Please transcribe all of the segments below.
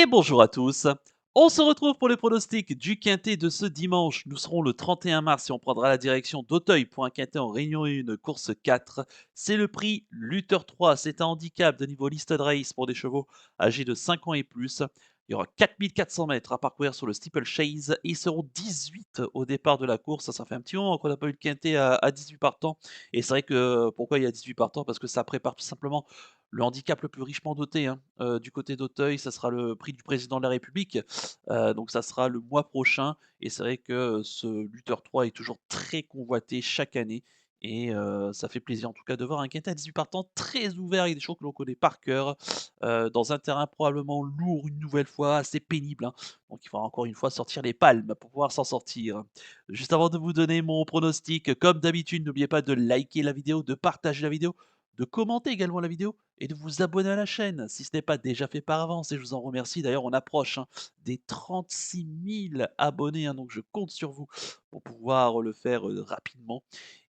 Bonjour à tous. On se retrouve pour les pronostics du quintet de ce dimanche. Nous serons le 31 mars et on prendra la direction d'Auteuil pour un quintet en Réunion 1, course 4. C'est le prix Luther 3. C'est un handicap de niveau listed race pour des chevaux âgés de 5 ans et plus. Il y aura 4400 mètres à parcourir sur le steeplechase et ils seront 18 au départ de la course. Ça fait un petit moment qu'on n'a pas eu le quintet à 18 partants. Et c'est vrai que pourquoi il y a 18 partants? Parce que ça prépare tout simplement le handicap le plus richement doté, hein, du côté d'Auteuil, ça sera le prix du président de la République, donc ça sera le mois prochain et c'est vrai que ce lutteur 3 est toujours très convoité chaque année et ça fait plaisir en tout cas de voir un quintet à 18 partants très ouvert avec des chevaux que l'on connaît par cœur, dans un terrain probablement lourd une nouvelle fois, assez pénible, hein, donc il faudra encore une fois sortir les palmes pour pouvoir s'en sortir. Juste avant de vous donner mon pronostic, comme d'habitude, n'oubliez pas de liker la vidéo, de partager la vidéo, de commenter également la vidéo et de vous abonner à la chaîne si ce n'est pas déjà fait par avance et je vous en remercie. D'ailleurs, on approche, hein, des 36 000 abonnés, hein, donc je compte sur vous pour pouvoir le faire, rapidement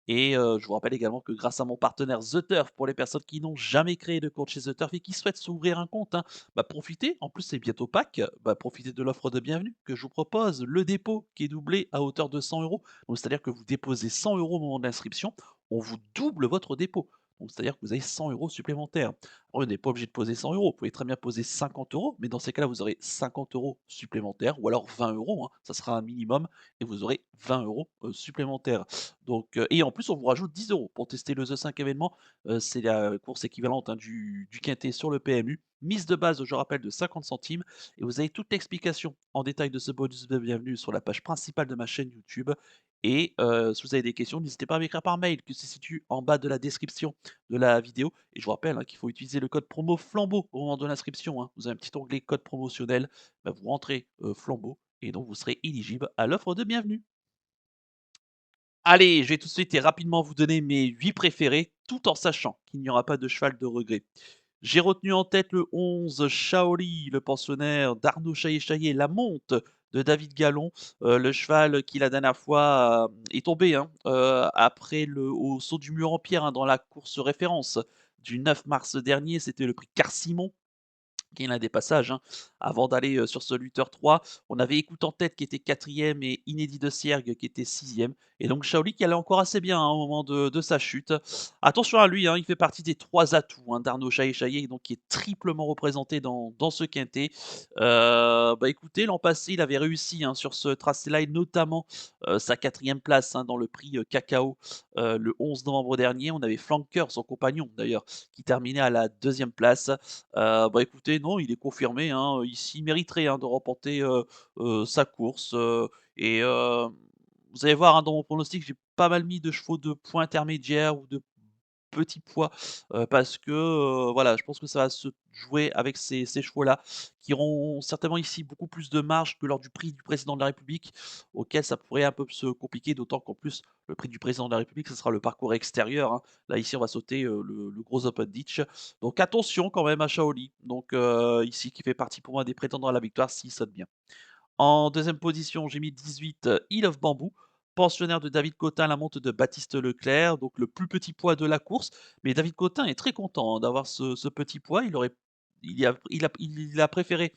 et je vous rappelle également que grâce à mon partenaire The Turf, pour les personnes qui n'ont jamais créé de compte chez The Turf et qui souhaitent s'ouvrir un compte, hein, bah, profitez, en plus c'est bientôt Pâques, bah, profitez de l'offre de bienvenue que je vous propose, le dépôt qui est doublé à hauteur de 100 €. Donc c'est-à-dire que vous déposez 100 € au moment de l'inscription, on vous double votre dépôt. Donc c'est-à-dire que vous avez 100 € supplémentaires. Après, vous n'êtes pas obligé de poser 100 €, vous pouvez très bien poser 50 €, mais dans ces cas-là, vous aurez 50 € supplémentaires ou alors 20 €, hein, ça sera un minimum et vous aurez 20 € supplémentaires. Donc, et en plus, on vous rajoute 10 € pour tester le The 5 événement. C'est la course équivalente, hein, du quintet sur le PMU. Mise de base, je rappelle, de 50 centimes. Et vous avez toute l'explication en détail de ce bonus de bienvenue sur la page principale de ma chaîne YouTube. Et si vous avez des questions, n'hésitez pas à m'écrire par mail, qui se situe en bas de la description de la vidéo. Et je vous rappelle, hein, qu'il faut utiliser le code promo Flambeau au moment de l'inscription, hein. Vous avez un petit onglet code promotionnel. Bah, vous rentrez Flambeau et donc vous serez éligible à l'offre de bienvenue. Allez, je vais tout de suite et rapidement vous donner mes 8 préférés, tout en sachant qu'il n'y aura pas de cheval de regret. J'ai retenu en tête le 11 Shaoli, le pensionnaire d'Arnaud Chaillet-Chaillet, la monte de David Gallon, le cheval qui la dernière fois, est tombé, hein, après le au saut du mur en pierre, hein, dans la course référence du 9 mars dernier, c'était le prix Carcimon qui est l'un des passages, hein. Avant d'aller, sur ce lutteur 3, on avait Écoute en tête qui était 4e et Inédit de Siergue qui était 6e et donc Shaoli qui allait encore assez bien, hein, au moment de sa chute. Attention à lui, hein, il fait partie des 3 atouts, hein, d'Arnaud Chaillet-Chaillet donc qui est triplement représenté dans ce quintet. Bah, écoutez, l'an passé, il avait réussi, hein, sur ce tracé-là et notamment, sa 4e place, hein, dans le prix, Cacao, le 11 novembre dernier. On avait Flanker, son compagnon d'ailleurs, qui terminait à la 2e place. Bah, écoutez, non, il est confirmé, hein, ici, il mériterait, hein, de remporter, sa course, et vous allez voir, hein, dans mon pronostic, j'ai pas mal mis de chevaux de poids intermédiaire ou de petit poids, parce que, voilà, je pense que ça va se jouer avec ces chevaux-là, qui auront certainement ici beaucoup plus de marge que lors du prix du président de la République, auquel ça pourrait un peu se compliquer, d'autant qu'en plus, le prix du président de la République, ce sera le parcours extérieur, hein. Là, ici, on va sauter, le gros open ditch. Donc attention quand même à Shaoli, donc ici, qui fait partie pour moi des prétendants à la victoire s'il saute bien. En deuxième position, j'ai mis 18, Hill of Bamboo, pensionnaire de David Cotin, la monte de Baptiste Leclerc, donc le plus petit poids de la course. Mais David Cotin est très content, hein, d'avoir ce petit poids. Il a préféré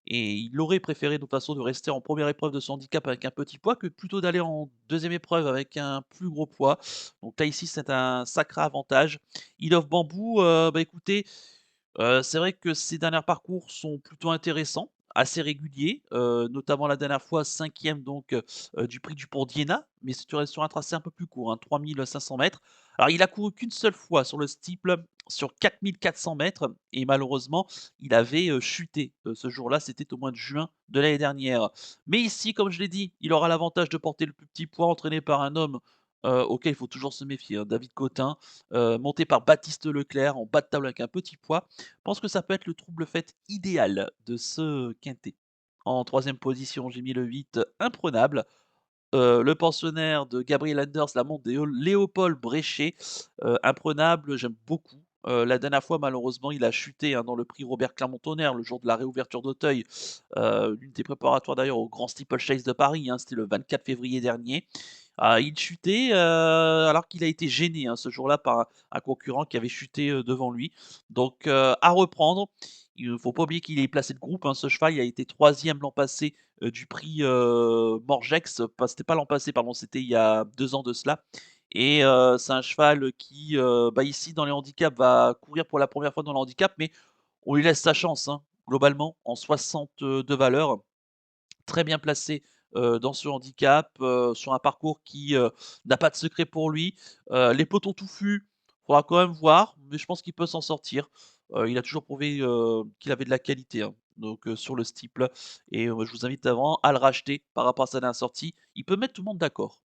et il aurait préféré de toute façon de rester en première épreuve de son handicap avec un petit poids que plutôt d'aller en deuxième épreuve avec un plus gros poids. Donc là, ici, c'est un sacré avantage. Hill of Bamboo, bah, écoutez, c'est vrai que ces derniers parcours sont plutôt intéressants, assez réguliers, notamment la dernière fois 5e donc, du prix du Pont d'Iéna, mais c'est sur un tracé un peu plus court, hein, 3 500 mètres. Alors il a couru qu'une seule fois sur le steeple, sur 4 400 mètres et malheureusement, il avait, chuté, ce jour-là, c'était au mois de juin de l'année dernière. Mais ici, comme je l'ai dit, il aura l'avantage de porter le plus petit poids entraîné par un homme, auquel il faut toujours se méfier, hein, David Cotin, monté par Baptiste Leclerc en bas de table avec un petit poids. Pense que ça peut être le trouble fête idéal de ce quintet. En troisième position, j'ai mis le 8, Imprenable, le pensionnaire de Gabriel Anders, la montre de Léopold Bréchet. Imprenable, j'aime beaucoup. La dernière fois, malheureusement, il a chuté, hein, dans le prix Robert Clermont-Tonnerre, le jour de la réouverture d'Auteuil, l'unité préparatoire d'ailleurs au Grand Steeplechase de Paris, hein, c'était le 24 février dernier. Il chutait, alors qu'il a été gêné, hein, ce jour-là par un concurrent qui avait chuté, devant lui. Donc à reprendre. Il ne faut pas oublier qu'il est placé de groupe, hein. Ce cheval, il a été troisième l'an passé, du prix, Morgex. Enfin, c'était pas l'an passé, pardon, c'était il y a 2 ans de cela et c'est un cheval qui, bah, ici dans les handicaps va courir pour la première fois dans le handicap, mais on lui laisse sa chance, hein, globalement en 62 valeurs. Très bien placé, dans ce handicap, sur un parcours qui, n'a pas de secret pour lui. Les pelotons touffus, faudra quand même voir, mais je pense qu'il peut s'en sortir. Il a toujours prouvé, qu'il avait de la qualité, hein, donc sur le steeple et je vous invite avant à le racheter par rapport à sa dernière sortie. Il peut mettre tout le monde d'accord.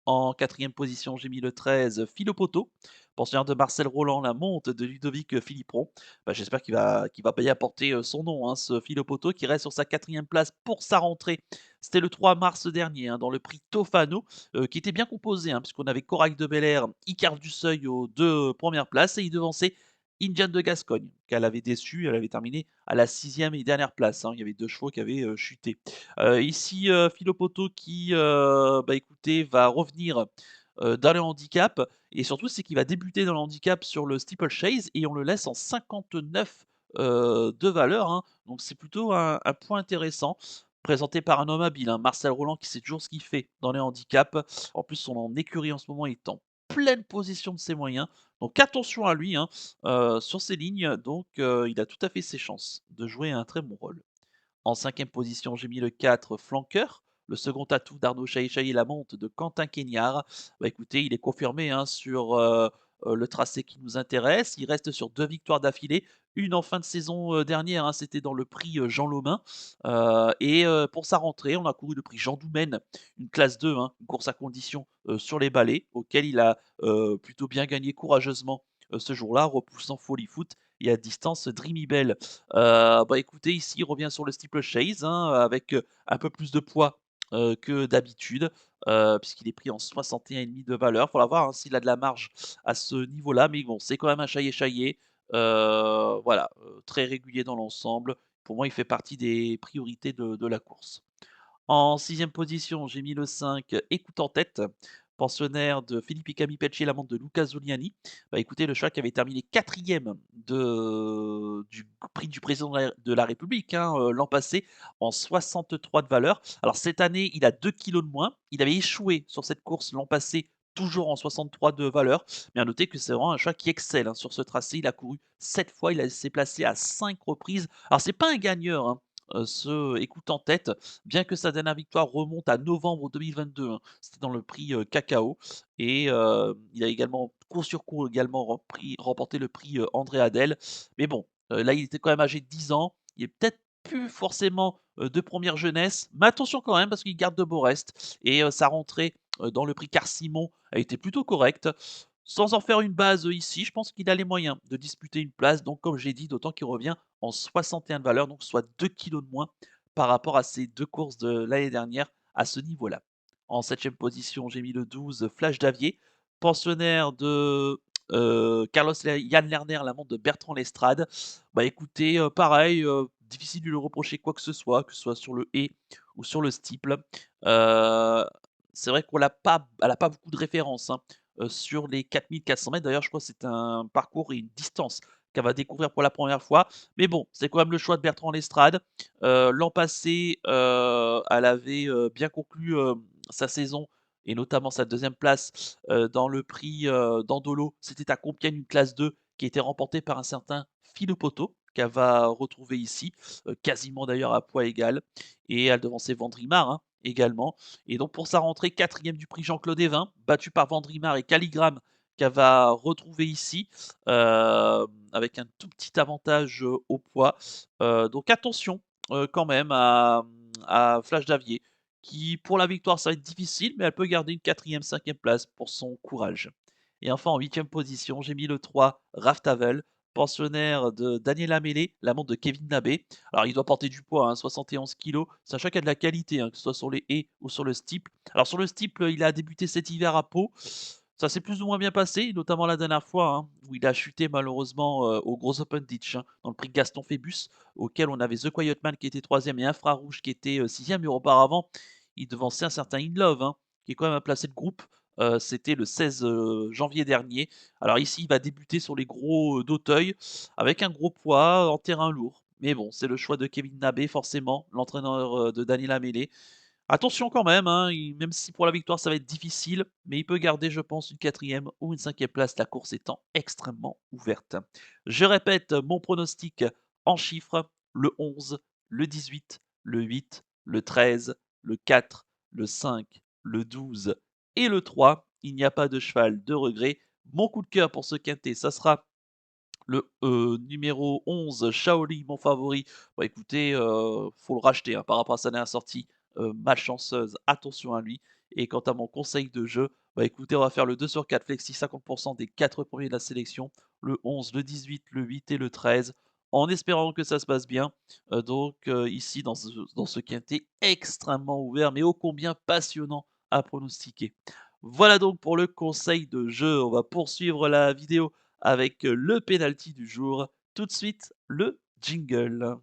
En quatrième position, j'ai mis le 13, Philopoto, pensionnaire de Marcel Roland, la monte de Ludovic, Philippon. Bah, j'espère qu'il va bien porter, son nom, hein, ce Philopoto qui reste sur sa quatrième place pour sa rentrée. C'était le 3 mars dernier, hein, dans le prix Tofano, qui était bien composé, hein, puisqu'on avait Corail de Bel-Air, Icare du Seuil aux 2 premières places et il devançait Indiane de Gascogne, qu'elle avait déçu, elle avait terminé à la sixième et dernière place, hein. Il y avait 2 chevaux qui avaient, chuté. Ici, Philopoto qui, bah, écoutez, va revenir, dans le handicap et surtout, c'est qu'il va débuter dans le handicap sur le steeplechase et on le laisse en 59, de valeur, hein. Donc c'est plutôt un point intéressant, présenté par un homme habile, hein, Marcel Roland qui sait toujours ce qu'il fait dans les handicaps. En plus, son écurie en ce moment est en pleine position de ses moyens, donc attention à lui, hein, sur ces lignes, donc il a tout à fait ses chances de jouer un très bon rôle. En cinquième position, j'ai mis le 4 flanqueur, le second atout d'Arnaud Chailly la monte de Quentin Quéniard. Bah, écoutez, il est confirmé, hein, sur, le tracé qui nous intéresse. Il reste sur 2 victoires d'affilée, une en fin de saison, dernière, hein, c'était dans le prix, Jean Lomin, et pour sa rentrée, on a couru le prix Jean Doumène, une classe 2, hein, une course à conditions, sur les balais, auquel il a, plutôt bien gagné courageusement, ce jour-là, repoussant Folly Foot et à distance Dreamy Bell. Bah, écoutez, ici, il revient sur le steeplechase, hein, avec, un peu plus de poids, que d'habitude, puisqu'il est pris en 61,5 de valeur. Faudra voir, hein, s'il a de la marge à ce niveau-là, mais bon, c'est quand même un chaillé-chaillé, voilà, très régulier dans l'ensemble. Pour moi, il fait partie des priorités de la course. En sixième position, j'ai mis le 5, Écoute en tête, pensionnaire de Filippi Camipecci et l'amante de Luca Zuliani. Bah, écoutez, le cheval qui avait terminé quatrième du prix du président de la République, hein, l'an passé, en 63 de valeur. Alors cette année, il a 2 kilos de moins. Il avait échoué sur cette course l'an passé, toujours en 63 de valeur. Mais à noter que c'est vraiment un cheval qui excelle, hein, sur ce tracé. Il a couru 7 fois, s'est placé à 5 reprises. Alors c'est pas un gagneur, hein, ce Écoute en tête, bien que sa dernière victoire remonte à novembre 2022, hein. C'était dans le prix, Cacao et il a également coup sur coup également remporté le prix, André Adel. Mais bon, là, il était quand même âgé de 10 ans. Il est peut-être plus forcément, de première jeunesse, mais attention quand même parce qu'il garde de beaux restes et sa rentrée, dans le prix Car-Simon a été plutôt correcte. Sans en faire une base, ici, je pense qu'il a les moyens de disputer une place, donc comme j'ai dit, d'autant qu'il revient en 61 de valeur, donc soit 2 kilos de moins par rapport à ces 2 courses de l'année dernière à ce niveau-là. En septième position, j'ai mis le 12 Flash Davier, pensionnaire de, Carlos Yann Lerner, l'amant de Bertrand Lestrade. Bah, écoutez, pareil, difficile de lui reprocher quoi que ce soit sur le haies ou sur le steeple. Heu, c'est vrai qu'on l'a pas elle a pas beaucoup de références, hein, sur les 4 400 m. D'ailleurs, je crois que c'est un parcours et une distance qu'elle va découvrir pour la première fois. Mais bon, c'est quand même le choix de Bertrand Lestrade. L'an passé, elle avait, bien conclu, sa saison et notamment sa deuxième place, dans le prix, Dandolo. C'était à Compiègne, une classe 2 qui a été remportée par un certain Philopoto, qu'elle va retrouver ici, quasiment d'ailleurs à poids égal et elle devançait Vendrimar, hein, également et donc pour sa rentrée, quatrième du prix Jean-Claude Évin, battu par Vendrimar et Calligramme qu'elle va retrouver ici, avec un tout petit avantage, au poids. Donc attention, quand même à Flash Davier qui pour la victoire, ça va être difficile, mais elle peut garder une quatrième, cinquième place pour son courage. Et enfin en huitième position, j'ai mis le 3 Raftavel, pensionnaire de Daniela Mélé, l'amant de Kevin Nabé. Alors il doit porter du poids, hein, 71 kilos, sachant qu'il y a de la qualité, hein, que ce soit sur les haies ou sur le steeple. Alors sur le steeple, il a débuté cet hiver à Pau. Ça s'est plus ou moins bien passé, notamment la dernière fois, hein, où il a chuté malheureusement, au Gros Open Ditch, hein, dans le prix Gaston Phébus, auquel on avait The Quiet Man qui était troisième et Infrarouge qui était, 6e. Mais auparavant, il devançait un certain In Love, hein, qui est quand même un placé de groupe. C'était le 16, janvier dernier. Alors ici, il va débuter sur les gros, d'Auteuil avec un gros poids en terrain lourd. Mais bon, c'est le choix de Kevin Nabé forcément, l'entraîneur, de Daniel Lamellé. Attention quand même, hein, même si pour la victoire ça va être difficile, mais il peut garder je pense une quatrième ou une cinquième place, la course étant extrêmement ouverte. Je répète mon pronostic en chiffres, le 11, le 18, le 8, le 13, le 4, le 5, le 12 et le 3. Il n'y a pas de cheval de regret. Mon coup de cœur pour ce quintet, ça sera le, numéro 11, Shaoli, mon favori. Bah, écoutez, faut le racheter, hein, par rapport à sa dernière sortie, malchanceuse, attention à lui. Et quant à mon conseil de jeu, bah, écoutez, on va faire le 2 sur 4 flexi 50 des 4 premiers de la sélection, le 11, le 18, le 8 et le 13, en espérant que ça se passe bien. Ici dans ce quintet extrêmement ouvert, mais ô combien passionnant à pronostiquer. Voilà donc pour le conseil de jeu. On va poursuivre la vidéo avec le penalty du jour. Tout de suite, le jingle.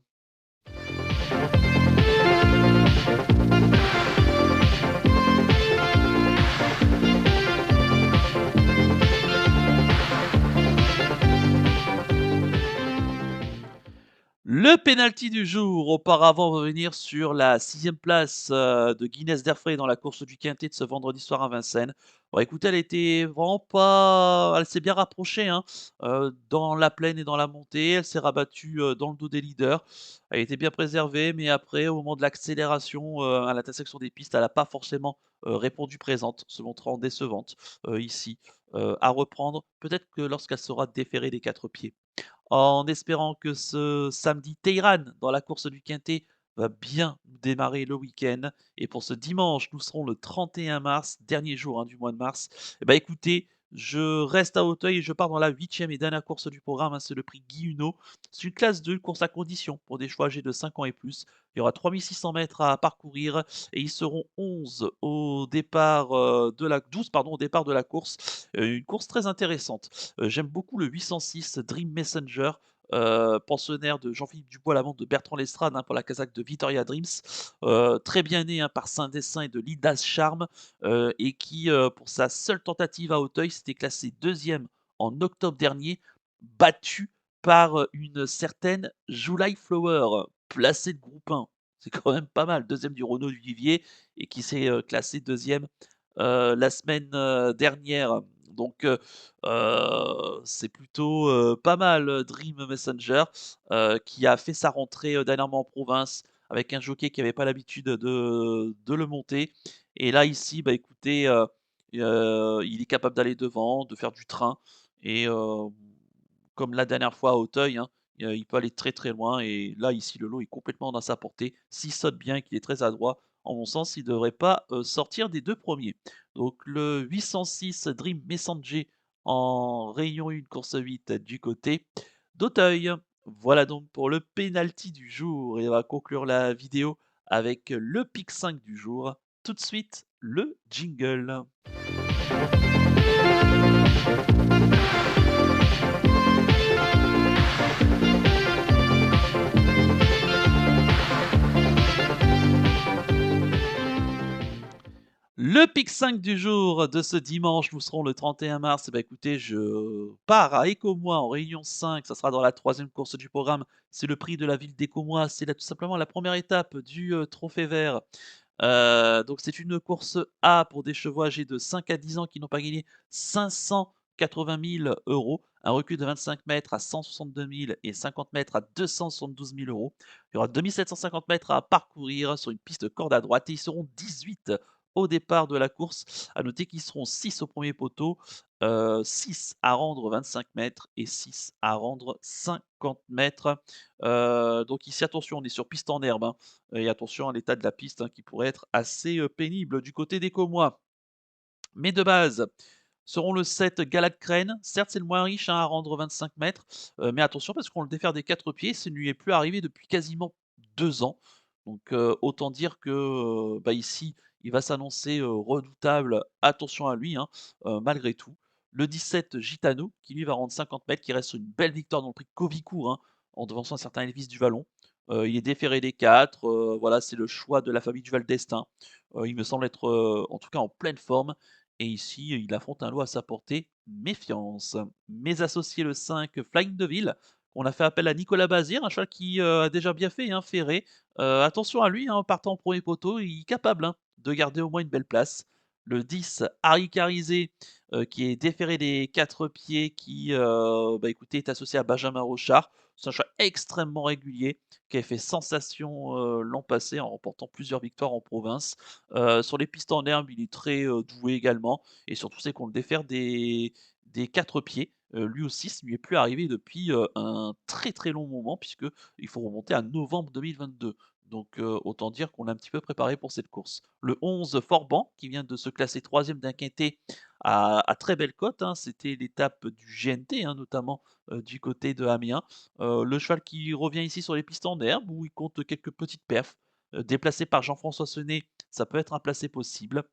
Le penalty du jour, auparavant, on va revenir sur la sixième place, de Guinness Derfray dans la course du quintet de ce vendredi soir à Vincennes. Bon écoutez, elle était vraiment pas elle s'est bien rapprochée, hein, dans la plaine et dans la montée. Elle s'est rabattue, dans le dos des leaders. Elle était bien préservée, mais après, au moment de l'accélération, à l'intersection des pistes, elle a pas forcément, répondu présente, se montrant décevante, ici. À reprendre, peut-être que lorsqu'elle sera déférée des 4 pieds. En espérant que ce samedi Teiran dans la course du quintet va bien démarrer le week-end. Et pour ce dimanche, nous serons le 31 mars, dernier jour, hein, du mois de mars. Eh ben, écoutez, je reste à Auteuil et je pars dans la huitième et dernière course du programme, hein, c'est le prix Guy Hunot. C'est une classe 2, course à condition pour des chevaux âgés de 5 ans et plus. Il y aura 3600 mètres à parcourir et ils seront 11 au départ, 12 pardon, au départ de la course. Une course très intéressante. J'aime beaucoup le 806 Dream Messenger, pensionnaire de Jean-Philippe Dubois-Lavante, de Bertrand Lestrade, hein, pour la casaque de Victoria Dreams. Très bien né, hein, par Saint-Dessin et de Lidas Charme, et qui, pour sa seule tentative à Auteuil, s'était classé deuxième en octobre dernier, battu par, une certaine July Flower, placée de groupe 1. C'est quand même pas mal, deuxième du Renault du Vivier et qui s'est, classé deuxième la semaine, dernière. Donc c'est plutôt, pas mal, Dream Messenger, qui a fait sa rentrée, dernièrement en province avec un jockey qui avait pas l'habitude de le monter et là ici, bah, écoutez, il est capable d'aller devant, de faire du train et comme la dernière fois à Auteuil, hein, il peut aller très, très loin et là, ici, le lot est complètement dans sa portée. S'il saute bien et qu'il est très adroit, en mon sens, il ne devrait pas, sortir des 2 premiers. Donc le 806 Dream Messenger en rayon 1, course 8 du côté d'Auteuil. Voilà donc pour le penalty du jour et on va conclure la vidéo avec le pick 5 du jour. Tout de suite, le jingle. Le pic 5 du jour de ce dimanche, nous serons le 31 mars. Et bah, écoutez, je pars à Écomois en Réunion 5. Ça sera dans la troisième course du programme. C'est le prix de la ville d'Écomois. C'est tout simplement la première étape du Trophée Vert. Donc c'est une course A pour des chevaux âgés de 5 à 10 ans qui n'ont pas gagné 580 000 €, un recul de 25 mètres à 162 000 et 50 mètres à 272 000 €. Il y aura 2 750 mètres à parcourir sur une piste corde à droite et ils seront 18 au départ de la course. À noter qu'ils seront 6 au premier poteau, 6 à rendre 25 mètres et 6 à rendre 50 mètres. Donc ici attention, on est sur piste en herbe, hein, et attention à l'état de la piste, hein, qui pourrait être assez, pénible du côté des Commois. Mais de base, seront le 7 Galade Crane. Certes, c'est le moins riche, hein, à rendre 25 mètres, mais attention parce qu'on le défère des 4 pieds, ça ne lui est plus arrivé depuis quasiment 2 ans. Donc autant dire que, bah, ici, il va s'annoncer, redoutable. Attention à lui, hein, malgré tout. Le 17 Gitano, qui lui va rendre 50 mètres, qui reste sur une belle victoire dans le prix Covicourt, hein, en devançant un certain Elvis du Vallon. Il est déféré des 4, voilà, c'est le choix de la famille du Val d'Estaing. Il me semble être, en tout cas en pleine forme et ici, il affronte un lot à sa portée, méfiance. Mes associés le 5 Flying Deville, On a fait appel à Nicolas Bazir, un cheval qui, a déjà bien fait, hein, Ferré. Attention à lui, hein, en partant en 1er poteau, il est capable, hein, de garder au moins une belle place. Le 10, Harry Carizet, qui est déféré des 4 pieds, qui, bah, écoutez, est associé à Benjamin Rochard. C'est un cheval extrêmement régulier, qui avait fait sensation, l'an passé en remportant plusieurs victoires en province. Sur les pistes en herbe, il est très, doué également et surtout c'est qu'on le défère des 4 pieds. Lui aussi, ça ne lui est plus arrivé depuis, un très, très long moment puisque il faut remonter à novembre 2022. Donc, autant dire qu'on l'a un petit peu préparé pour cette course. Le 11, Forban, qui vient de se classer 3e d'un quintet à très belle cote, hein. C'était l'étape du GNT, hein, notamment, du côté de Amiens. Le cheval qui revient ici sur les pistes en herbe où il compte quelques petites perfs. Déplacé par Jean-François Senet, ça peut être un placé possible.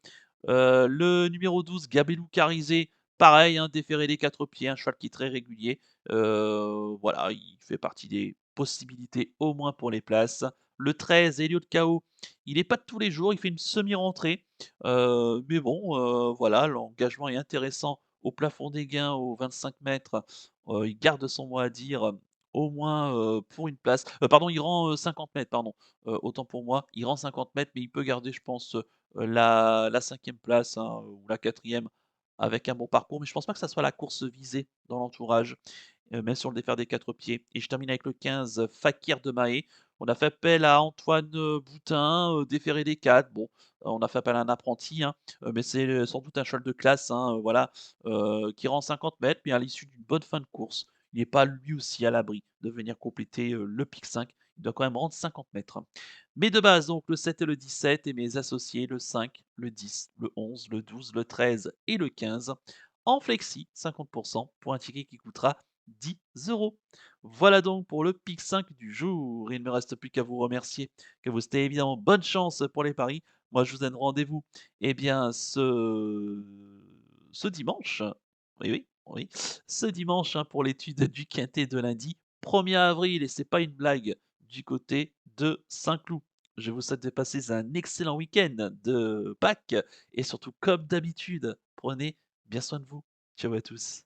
Le numéro 12, Gabelou Carizé, pareil, hein, déféré des 4 pieds, un cheval qui est très régulier. Voilà, il fait partie des possibilités au moins pour les places. Le 13, Elliot Kao, il est pas de tous les jours, il fait une semi-rentrée. Mais bon, voilà, l'engagement est intéressant au plafond des gains, aux 25 mètres. Il garde son mot à dire, au moins, pour une place. Pardon, il rend, 50 mètres, pardon. Autant pour moi, il rend 50 mètres, mais il peut garder, je pense, la 5e place, hein, ou la 4e avec un bon parcours, mais je pense pas que ça soit la course visée dans l'entourage, même sur le défaire des 4 pieds. Et je termine avec le 15, Fakir de Mahé. On a fait appel à Antoine, Boutin, déféré des 4. Bon, on a fait appel à un apprenti, hein, mais c'est, sans doute un cheval de classe, hein, voilà, qui rend 50 mètres, mais à l'issue d'une bonne fin de course, il n'est pas lui aussi à l'abri de venir compléter, le pic 5. Il doit quand même rendre 50 mètres. Mes 2 bases, donc le 7 et le 17 et mes associés le 5, le 10, le 11, le 12, le 13 et le 15 en flexi 50 pour un ticket qui coûtera 10 €. Voilà donc pour le pic 5 du jour. Il ne me reste plus qu'à vous remercier, que vous souhaiter évidemment bonne chance pour les paris. Moi, je vous donne rendez-vous, eh bien, ce dimanche. Oui, oui, oui, ce dimanche, hein, pour l'étude du quintet de lundi 1er avril et c'est pas une blague, du côté de Saint-Cloud. Je vous souhaite de passer un excellent week-end de Pâques et surtout, comme d'habitude, prenez bien soin de vous. Ciao à tous.